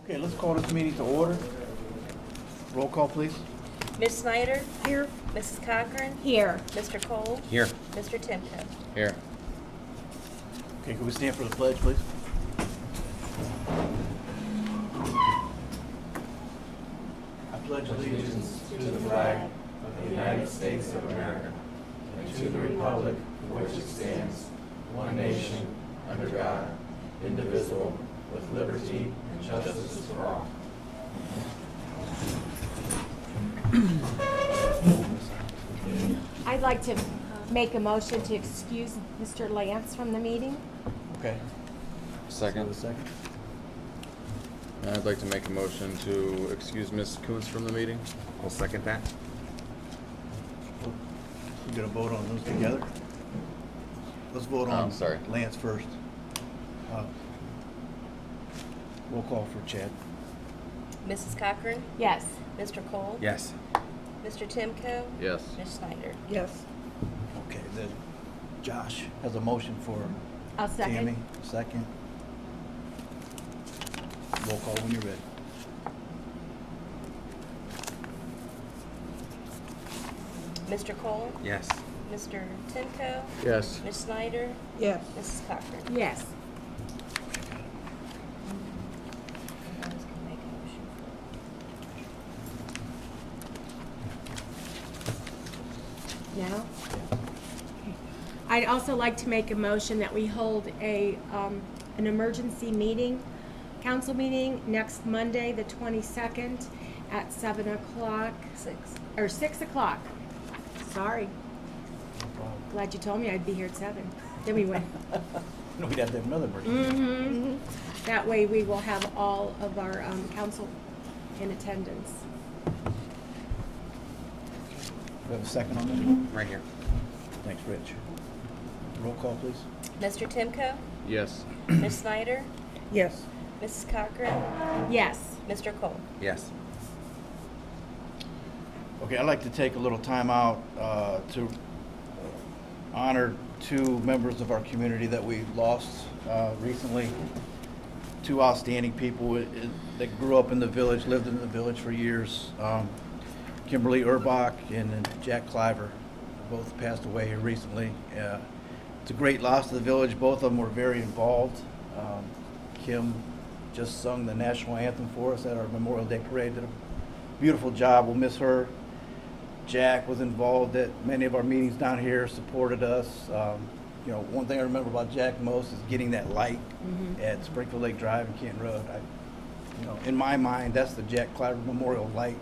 Okay, let's call this meeting to order. Roll call, please. Ms. Snyder? Here. Mrs. Cochran? Here. Mr. Cole? Here. Mr. Timko? Here. Okay, can we stand for the pledge, please? I pledge allegiance to the flag of the United States of America and to the republic for which it stands, one nation, under God, indivisible, with liberty and justice for all. I'd like to make a motion to excuse Mr. Lance from the meeting. Okay. Second. Second. I'd like to make a motion to excuse Ms. Kuntz from the meeting. I'll second that. We're gonna vote on those together. Let's vote on sorry. Lance first. Roll call for Chad. Mrs. Cochran? Yes. Mr. Cole? Yes. Mr. Timko? Yes. Ms. Snyder? Yes. Okay, then Josh has a motion for I'll second. Tammy. Second. Roll call when you're ready. Mr. Cole? Yes. Mr. Timko? Yes. Ms. Snyder? Yes. Mrs. Cochran? Yes. You guys can make a motion Now? I'd also like to make a motion that we hold an emergency meeting, council meeting, next Monday, the 22nd, at 7 o'clock. 6 o'clock. Sorry. Glad you told me I'd be here at 7. Then we went. No, we'd have to have another emergency. That way we will have all of our council in attendance. We have a second on that? Right here. Thanks, Rich. Roll call, please. Mr. Timko? Yes. Ms. Snyder? Yes. Mrs. Cochran? Yes. Mr. Cole? Yes. Okay, I'd like to take a little time out to honor two members of our community that we lost recently. Two outstanding people that grew up in the village, lived in the village for years. Kimberly Urbach and Jack Cliver both passed away here recently. It's a great loss to the village. Both of them were very involved. Kim just sung the national anthem for us at our Memorial Day parade. Did a beautiful job. We'll miss her. Jack was involved at many of our meetings down here, supported us. You know, one thing I remember about Jack most is getting that light at Springfield Lake Drive and Canton Road. You know, in my mind, that's the Jack Cliver Memorial light.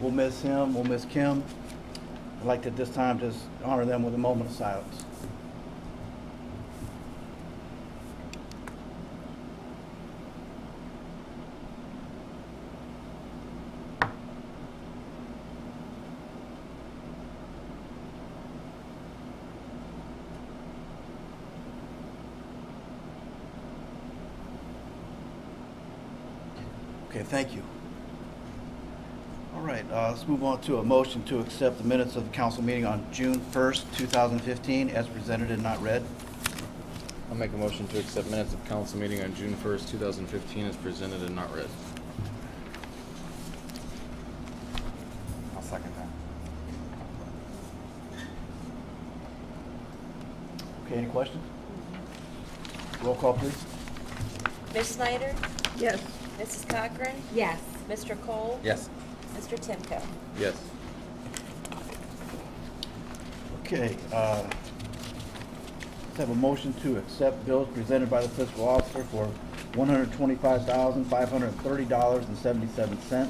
We'll miss him. We'll miss Kim. I'd like to at this time just honor them with a moment of silence. Okay, thank you. All right, let's move on to a motion to accept the minutes of the council meeting on June 1st, 2015, as presented and not read. I'll make a motion to accept minutes of council meeting on June 1st, 2015 as presented and not read. I'll second that. Okay, any questions? Roll call, please. Ms. Snyder? Yes. Mrs. Cochran? Yes. Mr. Cole? Yes. Mr. Timko? Yes. Okay, let's have a motion to accept bills presented by the fiscal officer for $125,530.77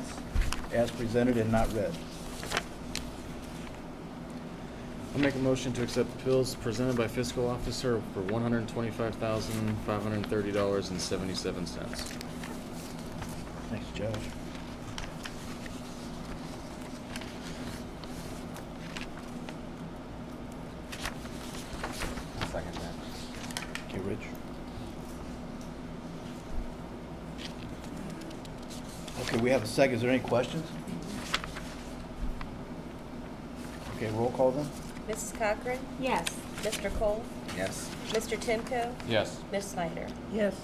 as presented and not read. I'll make a motion to accept bills presented by fiscal officer for $125,530.77. Thanks, Josh. I'll second that. Okay, Rich. Okay, we have a second. Is there any questions? Okay, roll call then. Mrs. Cochran? Yes. Mr. Cole? Yes. Mr. Timko? Yes. Ms. Snyder? Yes.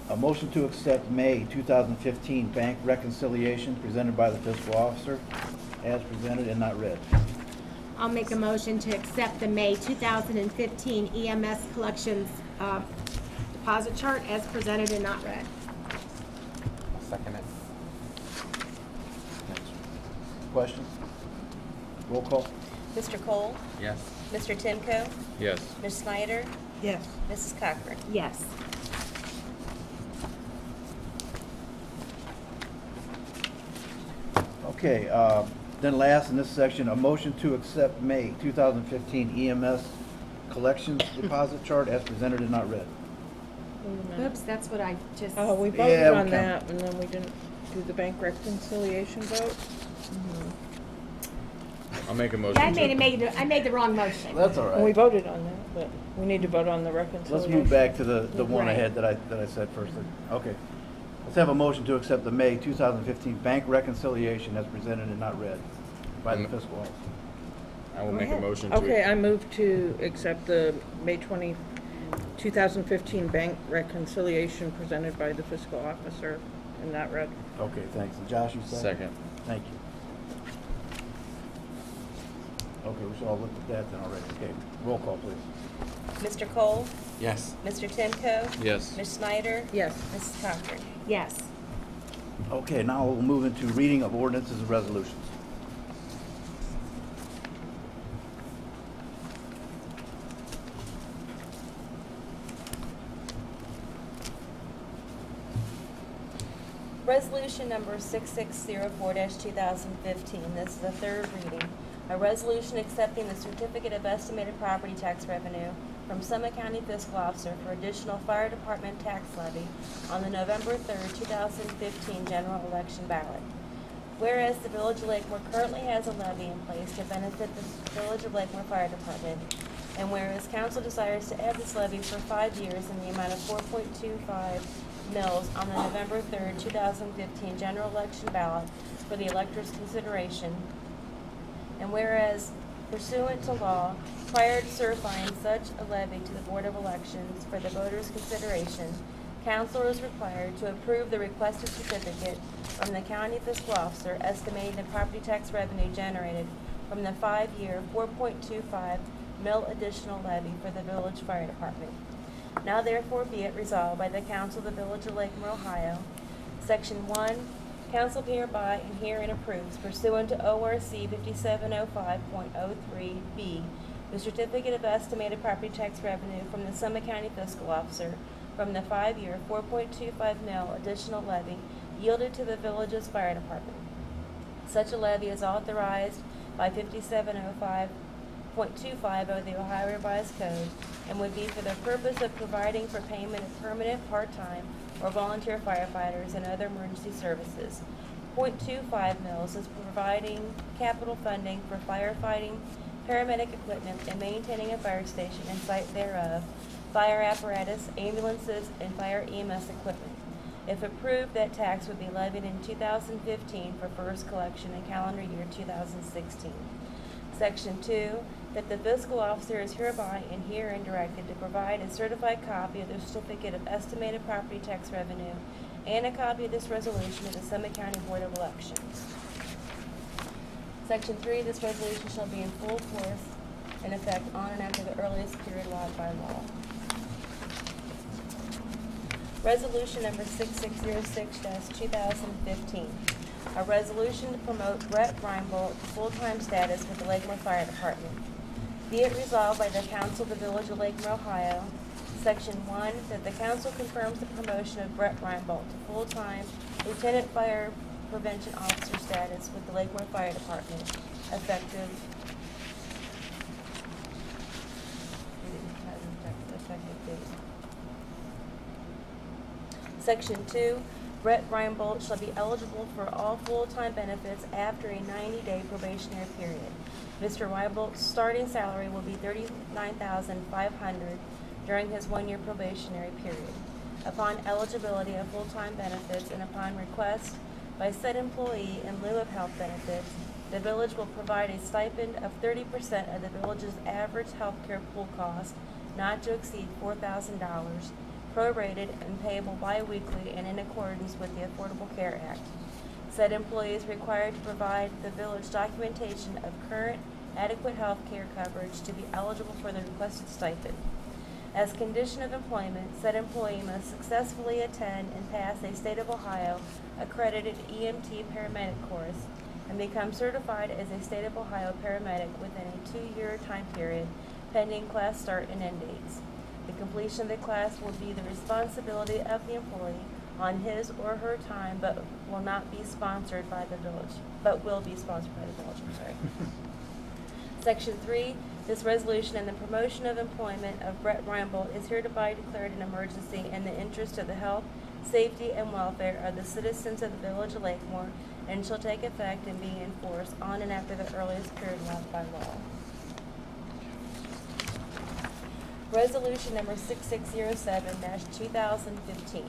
A motion to accept May 2015 bank reconciliation presented by the fiscal officer as presented and not read. I'll make a motion to accept the May 2015 EMS collections deposit chart as presented and not read. I'll second it. Questions? Roll call. Mr. Cole? Yes. Mr. Timko? Yes. Ms. Snyder? Yes. Mrs. Cochran? Yes. Okay, then last in this section, a motion to accept May 2015 EMS collections deposit chart as presented and not read. Wait a minute. Oops, that's what I just. Oh, we Yeah, voted we on can- that, and then we didn't do the bank reconciliation vote? I'll make a motion. Yeah, to- I made the wrong motion. That's all And we right. voted on that, but we need to vote on the reconciliation. Let's move back to the one Right. ahead that I said first. Okay. Let's have a motion to accept the May 2015 bank reconciliation as presented and not read by the fiscal officer. I will make a motion to. Okay, I move to accept the May 2015 bank reconciliation presented by the fiscal officer and not read. Okay, thanks. And Josh, you Second. Thank you. Okay, we should all look at that then already. Okay, roll call, please. Mr. Cole? Yes. Mr. Timko? Yes. Ms. Snyder? Yes. Mrs. Cochran? Yes. Okay, now we'll move into reading of ordinances and resolutions. Resolution number 6604-2015. This is the third reading. A resolution accepting the certificate of estimated property tax revenue from Summit County Fiscal Officer for additional fire department tax levy on the November 3rd, 2015 general election ballot. Whereas the Village of Lakemore currently has a levy in place to benefit the Village of Lakemore Fire Department, and whereas council desires to add this levy for 5 years in the amount of 4.25 mills on the November 3rd, 2015 general election ballot for the electors' consideration, and whereas pursuant to law, prior to certifying such a levy to the Board of Elections for the voters' consideration, council is required to approve the requested certificate from the county fiscal officer estimating the property tax revenue generated from the 5-year 4.25 mill additional levy for the village fire department. Now therefore be it resolved by the council of the Village of Lakemore, Ohio, Section 1, council hereby and herein approves pursuant to ORC 5705.03B the certificate of estimated property tax revenue from the Summit County fiscal officer from the 5-year 4.25 mil additional levy yielded to the village's fire department. Such a levy is authorized by 5705.25 of the Ohio Revised Code and would be for the purpose of providing for payment of permanent, part-time, or volunteer firefighters and other emergency services. 0.25 mils is providing capital funding for firefighting, paramedic equipment, and maintaining a fire station and site thereof, fire apparatus, ambulances, and fire EMS equipment. If approved, that tax would be levied in 2015 for first collection in calendar year 2016. Section 2, that the fiscal officer is hereby and herein directed to provide a certified copy of the certificate of estimated property tax revenue and a copy of this resolution to the Summit County Board of Elections. Section 3, this resolution shall be in full force and effect on and after the earliest period allowed by law. Resolution number 6606-2015. A resolution to promote Brett Reinbold to full-time status with the Lakemore Fire Department. Be it resolved by the Council of the Village of Lakemore, Ohio, Section 1, that the Council confirms the promotion of Brett Reinbold to full-time Lieutenant Fire Prevention Officer status with the Lakemore Fire Department, effective date. Section 2, Brett Reinbold shall be eligible for all full-time benefits after a 90-day probationary period. Mr. Reinbold's starting salary will be $39,500 during his 1-year probationary period. Upon eligibility of full-time benefits and upon request by said employee in lieu of health benefits, the village will provide a stipend of 30% of the village's average health care pool cost, not to exceed $4,000 prorated and payable biweekly and in accordance with the Affordable Care Act. Said employee is required to provide the village documentation of current adequate health care coverage to be eligible for the requested stipend. As condition of employment, said employee must successfully attend and pass a State of Ohio accredited EMT paramedic course and become certified as a State of Ohio paramedic within a 2-year time period pending class start and end dates. The completion of the class will be the responsibility of the employee on his or her time, but will not be sponsored by the village, but will be sponsored by the village, I'm sorry. Section 3, this resolution and the promotion of employment of Brett Reimbold is hereby declared an emergency in the interest of the health, safety, and welfare of the citizens of the village of Lakemore and shall take effect and be enforced on and after the earliest period allowed by law. Resolution number 6607-2015.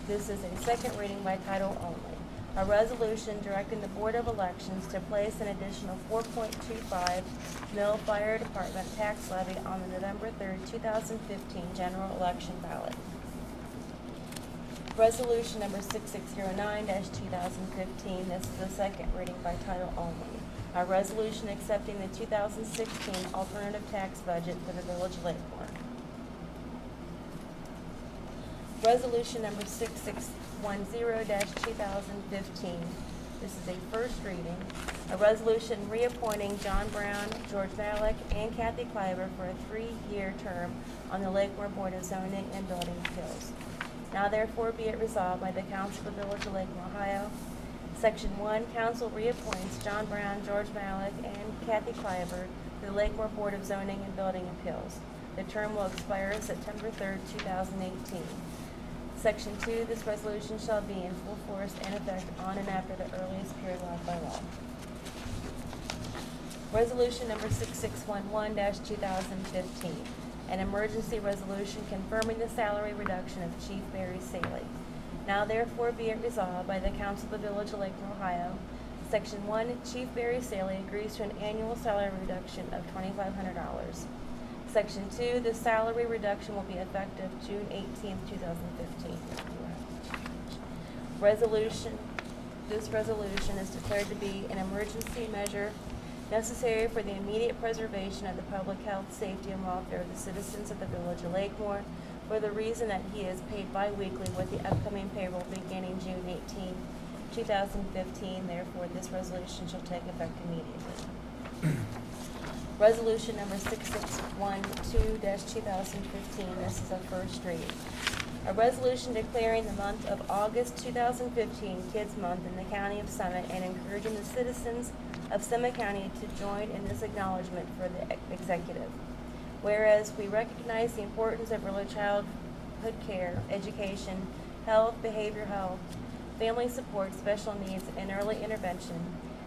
This is a second reading by title only. A resolution directing the Board of Elections to place an additional 4.25 mil fire department tax levy on the November 3rd, 2015 general election ballot. Resolution number 6609-2015. This is a second reading by title only. A resolution accepting the 2016 alternative tax budget for the Village of Lakemore. Resolution number 6610-2015. This is a first reading. A resolution reappointing John Brown, George Malik, and Kathy Kleiber for a 3-year term on the Lakemore Board of Zoning and Building Appeals. Now therefore be it resolved by the Council of the Village of Lakemore, Ohio. Section 1, Council reappoints John Brown, George Malik, and Kathy Kleiber to the Lakemore Board of Zoning and Building Appeals. The term will expire September 3rd, 2018. Section 2, this resolution shall be in full force and effect on and after the earliest period allowed by law. Resolution number 6611-2015. An emergency resolution confirming the salary reduction of Chief Barry Saley. Now therefore be it resolved by the Council of the Village of Lakemore, Ohio. Section 1, Chief Barry Saley agrees to an annual salary reduction of $2,500. Section 2, the salary reduction will be effective June 18th, 2015. This resolution is declared to be an emergency measure necessary for the immediate preservation of the public health, safety, and welfare of the citizens of the Village of Lakemore for the reason that he is paid biweekly with the upcoming payroll beginning June 18, 2015. Therefore, this resolution shall take effect immediately. Resolution number 6612-2015. This is a first reading. A resolution declaring the month of August 2015 Kids Month in the County of Summit and encouraging the citizens of Summit County to join in this acknowledgement for the executive. Whereas we recognize the importance of early childhood care, education, health, behavioral health, family support, special needs, and early intervention,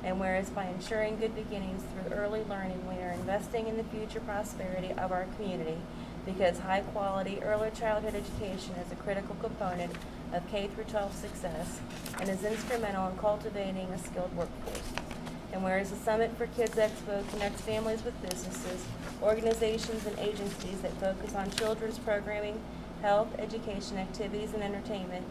and whereas by ensuring good beginnings through early learning, we are investing in the future prosperity of our community because high-quality early childhood education is a critical component of K-12 success and is instrumental in cultivating a skilled workforce. And whereas the Summit for Kids Expo connects families with businesses, organizations, and agencies that focus on children's programming, health, education, activities, and entertainment,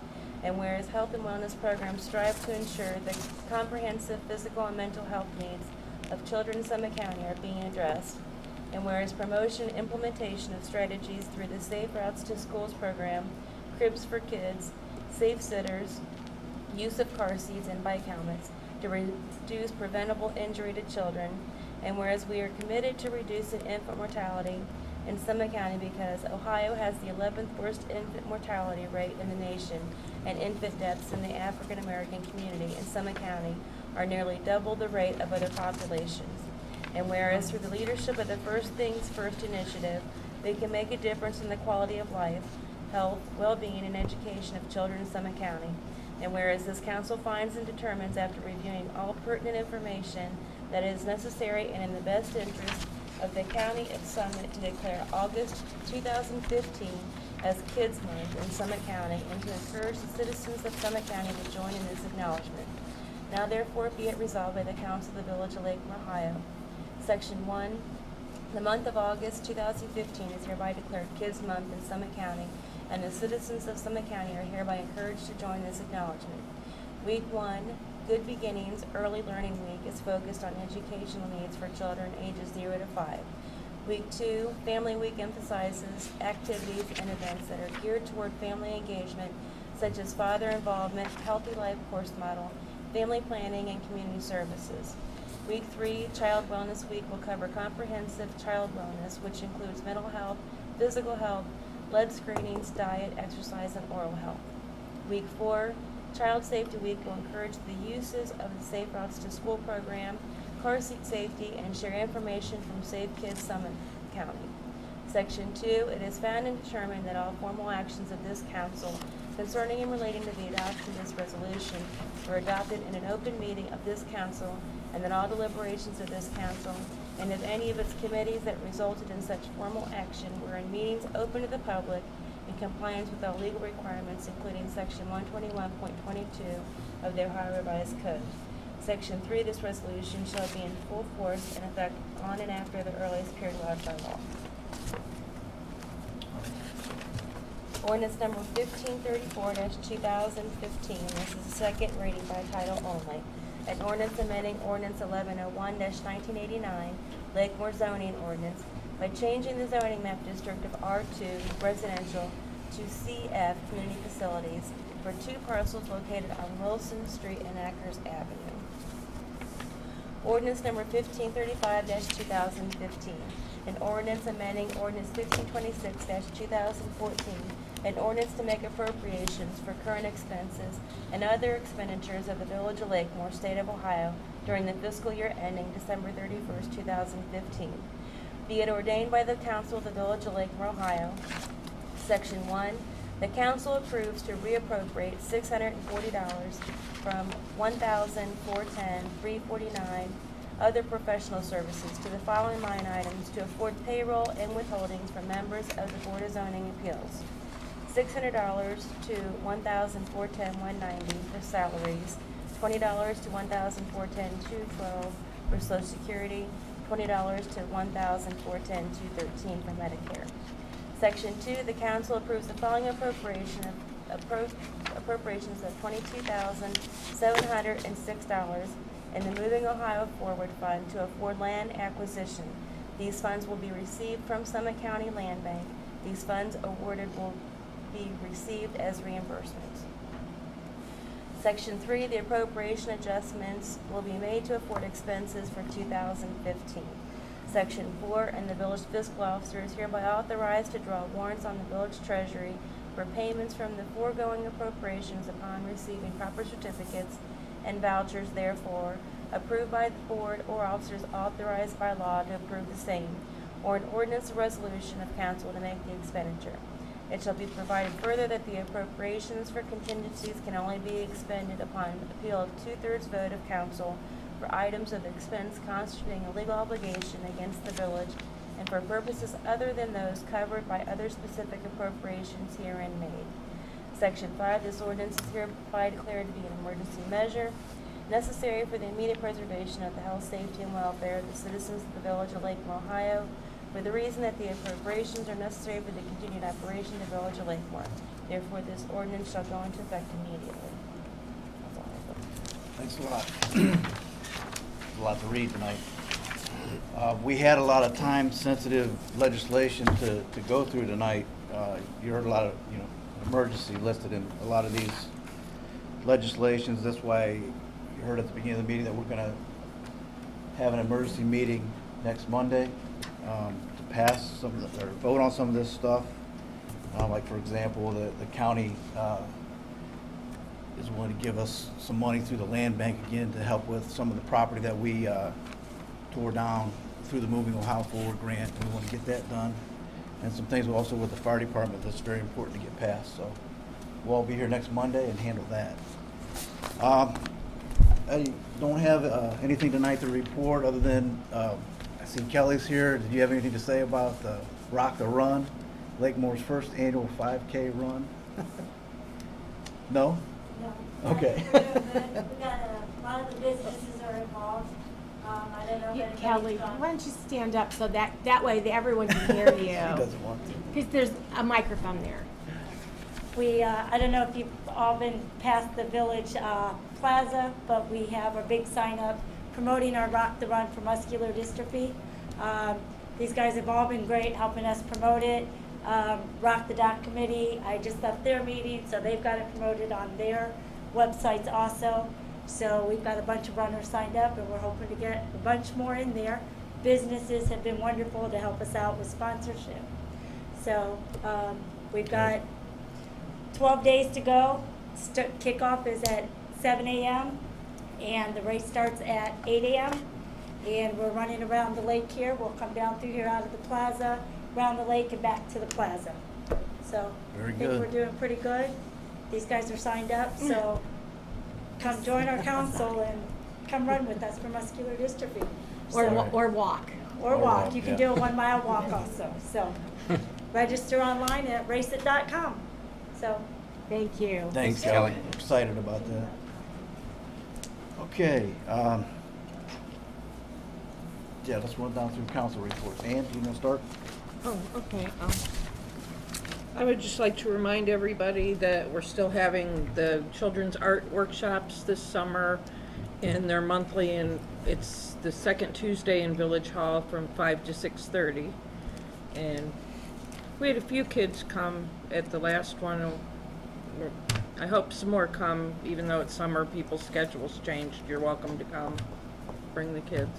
and whereas health and wellness programs strive to ensure the comprehensive physical and mental health needs of children in Summit County are being addressed, and whereas promotion and implementation of strategies through the Safe Routes to Schools program, Cribs for Kids, Safe Sitters, use of car seats and bike helmets to reduce preventable injury to children, and whereas we are committed to reducing infant mortality in Summit County because Ohio has the 11th worst infant mortality rate in the nation, and infant deaths in the African American community in Summit County are nearly double the rate of other populations. And whereas through the leadership of the First Things First initiative, we can make a difference in the quality of life, health, well-being, and education of children in Summit County. And whereas this council finds and determines after reviewing all pertinent information that it is necessary and in the best interest of the County of Summit to declare August 2015 as Kids Month in Summit County and to encourage the citizens of Summit County to join in this acknowledgement. Now therefore be it resolved by the Council of the Village of Lakemore, Ohio. Section 1, the month of August 2015 is hereby declared Kids Month in Summit County and the citizens of Summit County are hereby encouraged to join this acknowledgement. Week 1, Good Beginnings Early Learning Week, is focused on educational needs for children ages 0 to 5. Week 2, Family Week, emphasizes activities and events that are geared toward family engagement, such as father involvement, healthy life course model, family planning, and community services. Week 3, Child Wellness Week, will cover comprehensive child wellness, which includes mental health, physical health, blood screenings, diet, exercise, and oral health. Week 4, Child Safety Week, will encourage the uses of the Safe Routes to School program, car seat safety, and share information from Safe Kids Summit County. Section 2, it is found and determined that all formal actions of this council concerning and relating to the adoption of this resolution were adopted in an open meeting of this council, and that all deliberations of this council and of any of its committees that resulted in such formal action were in meetings open to the public in compliance with all legal requirements, including Section 121.22 of the Ohio Revised Code. Section 3, this resolution shall be in full force and effect on and after the earliest period allowed by law. Ordinance number 1534-2015. This is a second reading by title only. An ordinance amending ordinance 1101-1989, Lakemore zoning ordinance, by changing the zoning map district of R2 residential to CF community facilities for 2 parcels located on Wilson Street and Ackers Avenue. Ordinance number 1535-2015. An ordinance amending ordinance 1526-2014. An ordinance to make appropriations for current expenses and other expenditures of the Village of Lakemore, State of Ohio, during the fiscal year ending December 31st, 2015. Be it ordained by the Council of the Village of Lakemore, Ohio. Section 1. The Council approves to reappropriate $640 from $1,410,349 other professional services to the following line items to afford payroll and withholdings for members of the Board of Zoning Appeals. $600 to $1,410,190 for salaries, $20 to $1,410,212 for Social Security, $20 to $1,410,213 for Medicare. Section 2, the Council approves the following appropriations of $22,706 in the Moving Ohio Forward Fund to afford land acquisition. These funds will be received from Summit County Land Bank. These funds awarded will be received as reimbursements. Section 3, the appropriation adjustments will be made to afford expenses for 2015. Section 4, and the village fiscal officer is hereby authorized to draw warrants on the village treasury for payments from the foregoing appropriations upon receiving proper certificates and vouchers, therefore approved by the board or officers authorized by law to approve the same, or an ordinance or resolution of council to make the expenditure. It shall be provided further that the appropriations for contingencies can only be expended upon appeal of 2/3 vote of council for items of expense constituting a legal obligation against the village and for purposes other than those covered by other specific appropriations herein made. Section 5, this ordinance is hereby declared to be an emergency measure necessary for the immediate preservation of the health, safety, and welfare of the citizens of the Village of Lakemore, Ohio, for the reason that the appropriations are necessary for the continued operation of the Village of Lakemore. Therefore, this ordinance shall go into effect immediately. That's all I have. Thanks a lot. A lot to read tonight. We had a lot of time-sensitive legislation to go through tonight. You heard a lot of, emergency listed in a lot of these legislations. That's why you heard at the beginning of the meeting that we're going to have an emergency meeting next Monday to pass some of the, or vote on some of this stuff. Like, for example, the county is willing to give us some money through the land bank again to help with some of the property that we tore down through the Moving Ohio Forward grant. We want to get that done. And some things also with the fire department that's very important to get passed. So we'll all be here next Monday and handle that. I don't have anything tonight to report other than I see Kelly's here. Did you have anything to say about the Rock the Run, Lakemore's first annual 5K run? No? No. Okay. We got a lot of the businesses are involved. I don't know if anybody's Kelly, gone. why don't you stand up so that way everyone can hear She you? doesn't want to. Because there's a microphone there. I don't know if you've all been past the village plaza, but we have a big sign up promoting our Rock the Run for muscular dystrophy. These guys have all been great helping us promote it. Rock the Dock Committee, I just left their meeting, so they've got it promoted on their websites also. So we've got a bunch of runners signed up, and we're hoping to get a bunch more in there. Businesses have been wonderful to help us out with sponsorship. So we've got 12 days to go. Kickoff is at 7 a.m. and the race starts at 8 a.m. And we're running around the lake here. We'll come down through here out of the plaza, around the lake, and back to the plaza. So Very I think good. we're doing pretty good. These guys are signed up, so come join our council and come run with us for muscular dystrophy. Or, So- or walk. or walk. walk, You can yeah. do a 1 mile walk also. So register online at raceit.com. So Thank you. Thanks, Thanks, Kelly. Kelly. Excited about that. Okay, yeah, let's run down through council reports. Ann, you gonna start? Oh, okay. I would just like to remind everybody that we're still having the children's art workshops this summer, and they're monthly, and it's the second Tuesday in Village Hall from 5 to 6:30. And we had a few kids come at the last one. I hope some more come, even though it's summer, people's schedules changed. You're welcome to come. Bring the kids.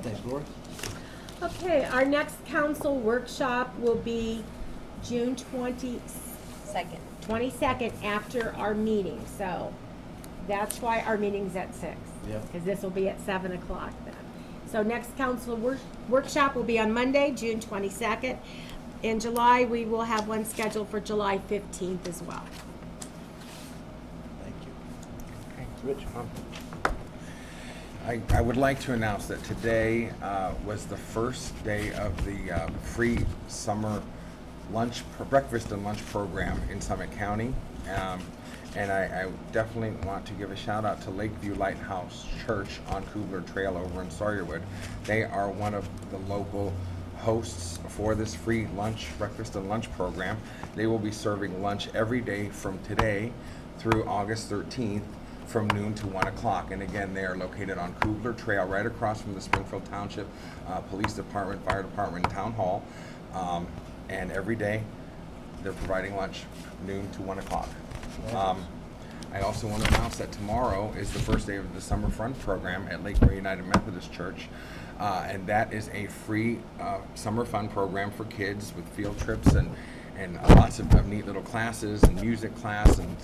Thanks, Laura. Okay, our next council workshop will be June 22nd after our meeting. So that's why our meeting's at 6. Yep. Because this will be at 7 o'clock then. So next council workshop will be on Monday, June 22nd. In July, we will have one scheduled for July 15th as well. Thank you. Rich? I would like to announce that today was the first day of the free summer breakfast and lunch program in Summit County. And I definitely want to give a shout out to Lakeview Lighthouse Church on Kubler Trail over in Sawyerwood. They are one of the local hosts for this free breakfast and lunch program. They will be serving lunch every day from today through August 13th from noon to 1 o'clock. And again, they are located on Kubler Trail right across from the Springfield Township Police Department, Fire Department, and Town Hall. And every day they're providing lunch noon to 1 o'clock. I also want to announce that tomorrow is the first day of the Summer Fun program at Lakemore United Methodist Church. And that is a free summer fun program for kids with field trips and lots of neat little classes and music class and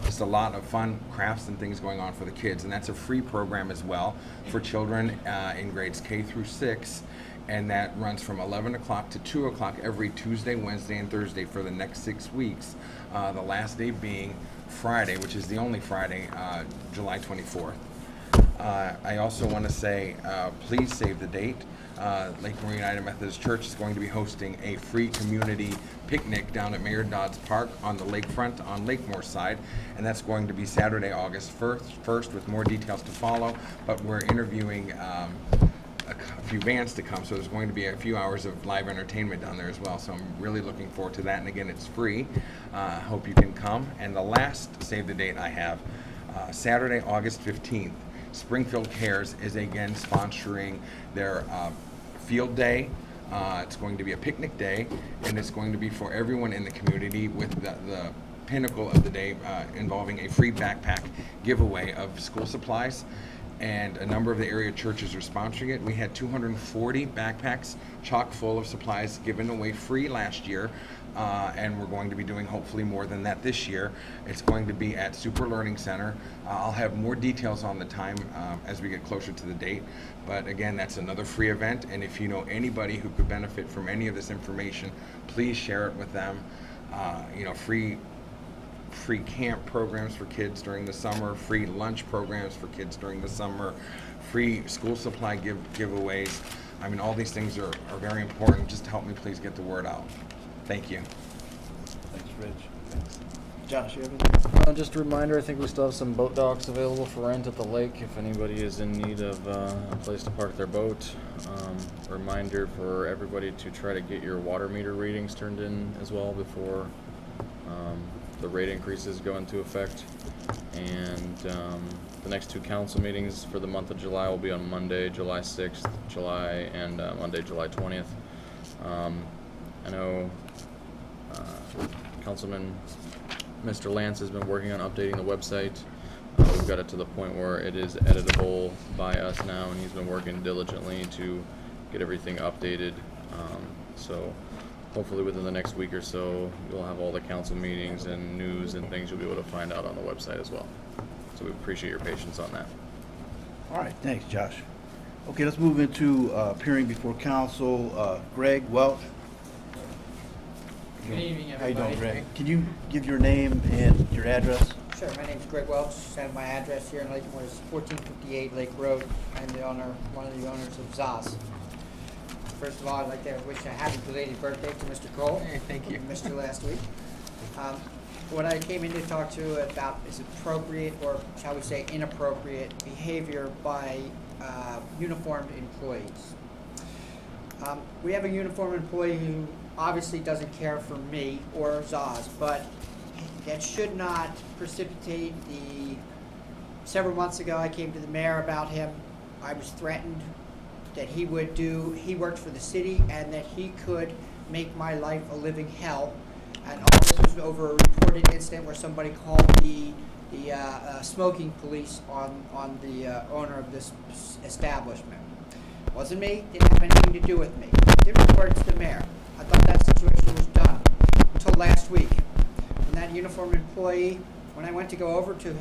just a lot of fun crafts and things going on for the kids. And that's a free program as well for children in grades K through 6. And that runs from 11 o'clock to 2 o'clock every Tuesday, Wednesday, and Thursday for the next 6 weeks. The last day being Friday, which is the only Friday, July 24th. I also want to say, please save the date. Lakemore United Methodist Church is going to be hosting a free community picnic down at Mayor Dodd's Park on the lakefront on Lakemore side, and that's going to be Saturday, August 1st, with more details to follow. But we're interviewing a few bands to come, so there's going to be a few hours of live entertainment down there as well. So I'm really looking forward to that, and again, it's free. Hope you can come. And the last save the date I have, Saturday, August 15th. Springfield Cares is again sponsoring their field day. It's going to be a picnic day, and it's going to be for everyone in the community, with the pinnacle of the day involving a free backpack giveaway of school supplies. And a number of the area churches are sponsoring it. We had 240 backpacks chock full of supplies given away free last year. And we're going to be doing hopefully more than that this year. It's going to be at Super Learning Center. I'll have more details on the time as we get closer to the date. But again, that's another free event. And if you know anybody who could benefit from any of this information, please share it with them. Free camp programs for kids during the summer, free lunch programs for kids during the summer, free school supply giveaways. I mean, all these things are very important. Just help me please get the word out. Thank you. Thanks, Rich. Thanks. Josh, you have anything? Just a reminder, I think we still have some boat docks available for rent at the lake if anybody is in need of a place to park their boat. Reminder for everybody to try to get your water meter readings turned in as well before the rate increases go into effect. And the next two council meetings for the month of July will be on Monday, July 6th, and Monday, July 20th. I know Councilman Mr. Lance has been working on updating the website. We've got it to the point where it is editable by us now, and he's been working diligently to get everything updated. So hopefully within the next week or so, you'll have all the council meetings and news and things you'll be able to find out on the website as well. So we appreciate your patience on that. All right, thanks, Josh. Okay, let's move into appearing before council. Greg Welch. Good evening, everybody. How you doing, Greg? Can you give your name and your address? Sure, my name's Greg Welch. I have my address here in Lakemore. It's 1458 Lake Road. I'm the owner, one of the owners of Zaz. First of all, I'd like to wish a happy belated birthday to Mr. Cole. Hey, thank you. Mr. last week. What I came in to talk to you about is appropriate, or shall we say inappropriate, behavior by uniformed employees. We have a uniformed employee who obviously doesn't care for me or Zaz, but that should not precipitate the... Several months ago, I came to the mayor about him. I was threatened that he worked for the city and that he could make my life a living hell. And all this was over a reported incident where somebody called the smoking police on the owner of this establishment. It wasn't me, didn't have anything to do with me. Did report to the mayor. I thought that situation was done until last week. When that uniformed employee, when I went to go over to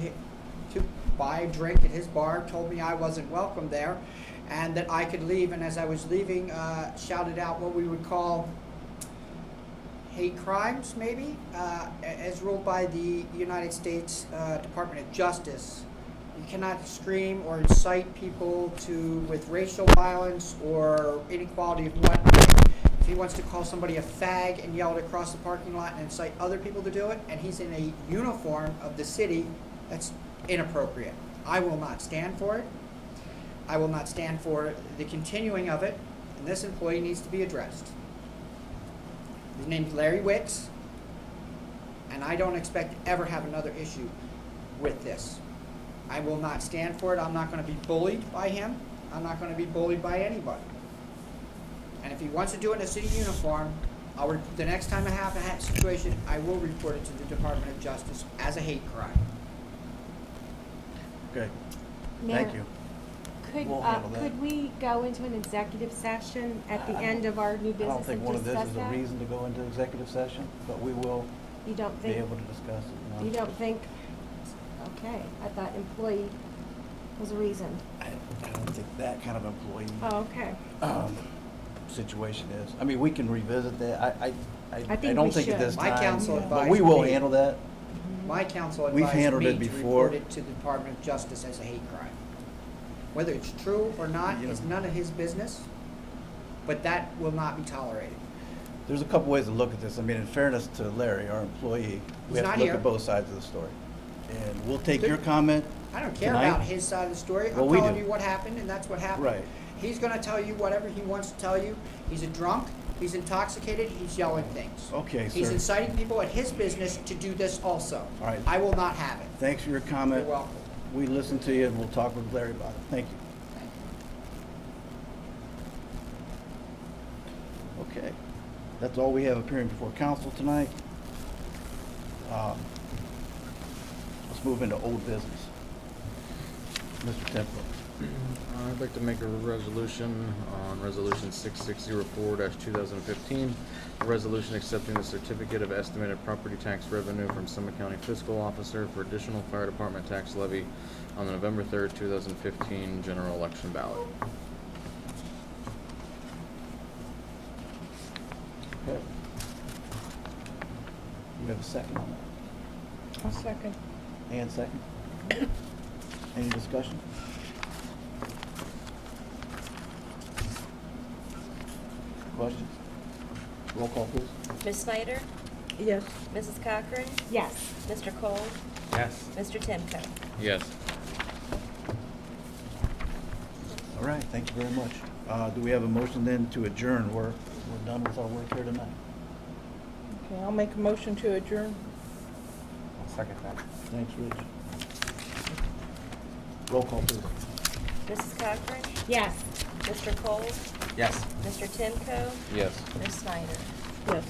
buy a drink at his bar, told me I wasn't welcome there and that I could leave, and as I was leaving, shouted out what we would call hate crimes, maybe, as ruled by the United States Department of Justice. You cannot scream or incite people with racial violence or inequality of what. If he wants to call somebody a fag and yell it across the parking lot and incite other people to do it, and he's in a uniform of the city, that's inappropriate. I will not stand for it. I will not stand for the continuing of it, and this employee needs to be addressed. His name's Larry Wicks, and I don't expect to ever have another issue with this. I will not stand for it. I'm not going to be bullied by him. I'm not going to be bullied by anybody. And if he wants to do it in a city uniform, the next time I have a situation, I will report it to the Department of Justice as a hate crime. Okay, Mayor, thank you. We'll handle that. Could we go into an executive session at the end of our new I business don't think and one of this discuss is a that? reason to go into executive session, but we will You don't be think? able to discuss it. No. You don't think? Okay, I thought employee was a reason. I don't think that kind of employee Oh, okay. situation is. I mean, we can revisit that. I think don't we think at should. this My time, counsel but we will advised me- handle that. My counsel We've advised handled me it to before. report it to the Department of Justice as a hate crime. Whether it's true or not is none of his business, but that will not be tolerated. There's a couple ways to look at this. I mean, in fairness to Larry, our employee, we He's have not to look here. at both sides of the story. And we'll take your comment I don't care tonight. about his side of the story. Well, I'm we telling do. you what happened, and that's what happened. Right. He's going to tell you whatever he wants to tell you. He's a drunk. He's intoxicated. He's yelling things. Okay, He's sir. inciting people at his business to do this also. All right. I will not have it. Thanks for your comment. You're welcome. We listened to you, and we'll talk with Larry about it. Thank you. Okay. That's all we have appearing before council tonight. Let's move into old business. Mr. Temple. I'd like to make a resolution on Resolution 6604-2015, a resolution accepting the certificate of estimated property tax revenue from Summit County Fiscal Officer for additional fire department tax levy on the November 3rd, 2015 general election ballot. Okay. You have a second on that? I'll second. And second? Any discussion? Questions? Roll call, please. Ms. Snyder? Yes. Mrs. Cochran, Yes. Mr. Cole, Yes. Mr. Timko. Yes. All right, thank you very much. Do we have a motion then to adjourn? We're done with our work here tonight. Okay, I'll make a motion to adjourn. I'll second that. Thanks, Rich. Roll call, please. Mrs. Cochran, Yes. Mr. Cole, Yes. Mr. Timko, Yes. Ms. Snyder. Yes.